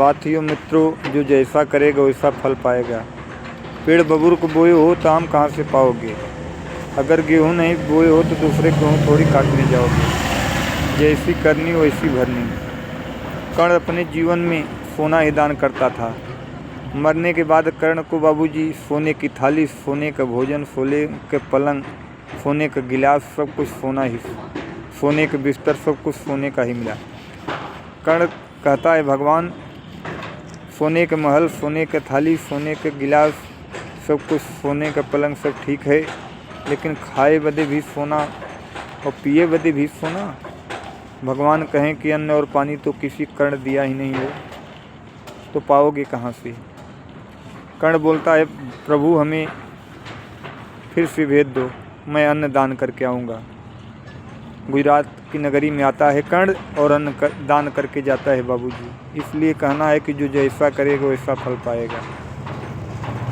साथियों मित्रों, जो जैसा करेगा वैसा फल पाएगा। पेड़ बबूल को बोए हो तो आम कहाँ से पाओगे। अगर गेहूँ नहीं बोए हो तो दूसरे गेहूँ थोड़ी काटने जाओगे। जैसी करनी वैसी भरनी। कर्ण अपने जीवन में सोना ही दान करता था। मरने के बाद कर्ण को बाबूजी सोने की थाली, सोने का भोजन, सोने के पलंग, सोने का गिलास, सब कुछ सोना ही, सोने के बिस्तर, सब कुछ सोने का ही मिला। कर्ण कहता है भगवान, सोने के महल, सोने के थाली, सोने के गिलास, सब कुछ सोने का पलंग, सब ठीक है, लेकिन खाए बदे भी सोना और पिए बदे भी सोना। भगवान कहें कि अन्न और पानी तो किसी कर्ण दिया ही नहीं हो, तो पाओगे कहाँ से। कर्ण बोलता है प्रभु हमें फिर से भेज दो, मैं अन्न दान करके आऊँगा। गुजरात की नगरी में आता है कर्ण और अन्न दान करके जाता है बाबूजी। इसलिए कहना है कि जो जैसा करेगा वैसा फल पाएगा।